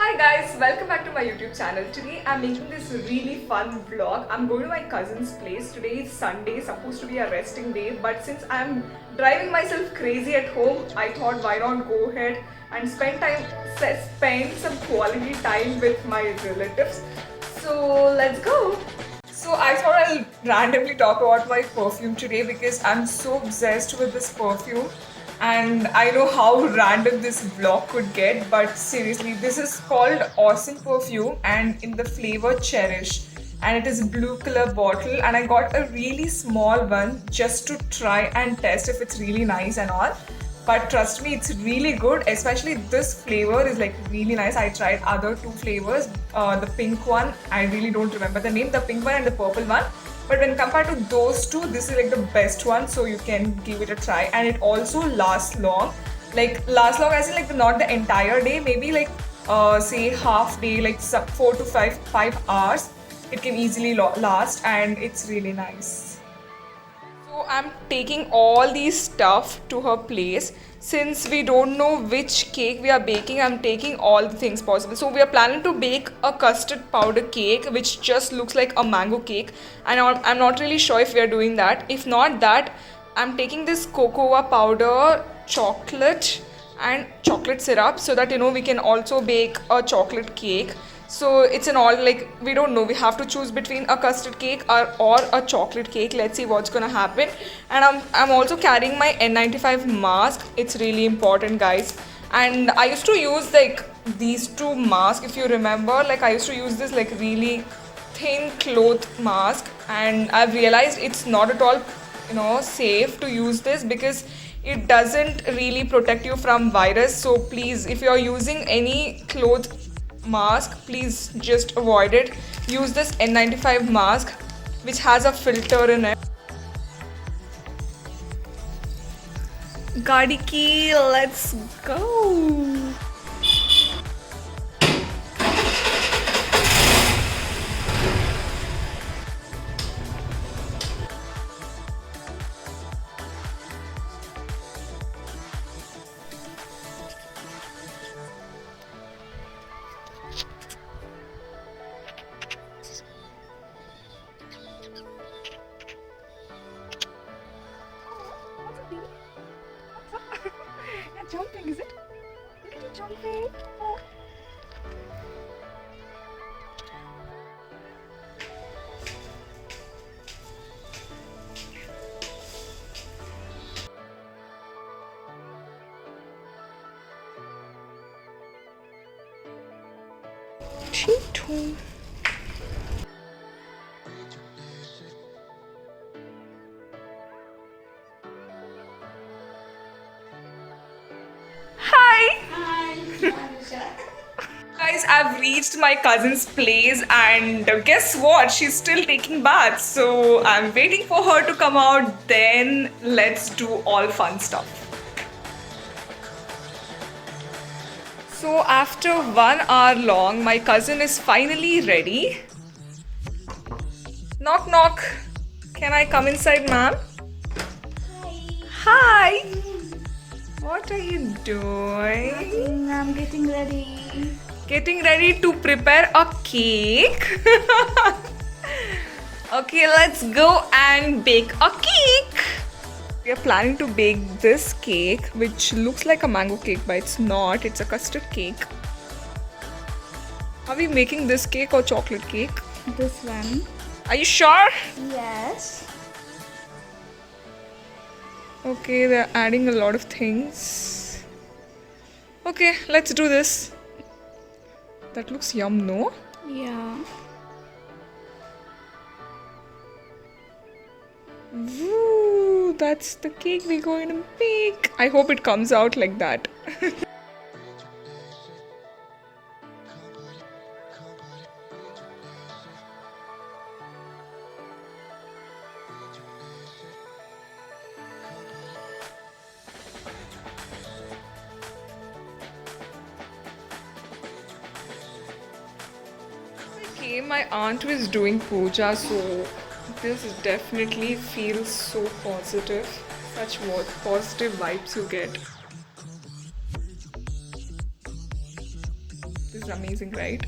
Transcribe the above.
Hi guys, welcome back to my YouTube channel. Today I'm making this really fun vlog. I'm going to my cousin's place. Today is Sunday, supposed to be a resting day, but since I'm driving myself crazy at home, I thought why not go ahead and spend some quality time with my relatives. So let's go. So I thought I'll randomly talk about my perfume today because I'm so obsessed with this perfume and I know how random this vlog could get, but seriously, this is called Awesome Perfume and in the flavor Cherish, and it is a blue color bottle, and I got a really small one just to try and test if it's really nice and all. But trust me, it's really good. Especially this flavor is like really nice. I tried other two flavors. The pink one, I really don't remember the name. The pink one and the purple one. But when compared to those two, this is like the best one. So you can give it a try. And it also lasts long. Like lasts long as in like not the entire day. Maybe like say half day, like 4 to 5 hours. It can easily last, and it's really nice. So I'm taking all these stuff to her place. Since we don't know which cake we are baking, I'm taking all the things possible. So we are planning to bake a custard powder cake which just looks like a mango cake, and I'm not really sure if we are doing that. If not that, I'm taking this cocoa powder, chocolate and chocolate syrup so that we can also bake a chocolate cake. So it's an all, like, we don't know, we have to choose between a custard cake or a chocolate cake. Let's see what's gonna happen. And I'm also carrying my N95 mask. It's really important, guys. And I used to use like these two masks, if you remember. Like I used to use this like really thin cloth mask, and I've realized it's not at all safe to use this because it doesn't really protect you from virus. So please, if you're using any cloth mask, please just avoid it. Use this N95 mask which has a filter in it. Gaadi ki, let's go. You're jumping, is it? Look at you jumping. Oh. Cheeto. Guys, I've reached my cousin's place, and guess what? She's still taking baths. So I'm waiting for her to come out. Then let's do all fun stuff. So after 1 hour long, my cousin is finally ready. Knock knock. Can I come inside, ma'am? Hi. What are you doing? I'm getting ready. Getting ready to prepare a cake. Okay, let's go and bake a cake. We are planning to bake this cake, which looks like a mango cake, but it's not. It's a custard cake. Are we making this cake or chocolate cake? This one. Are you sure? Yes. Okay, they're adding a lot of things. Okay, let's do this. That looks yum, no? Yeah. Woo, that's the cake we're going to bake. I hope it comes out like that. Okay, my aunt was doing puja, so this definitely feels so positive. Such positive vibes you get. This is amazing, right?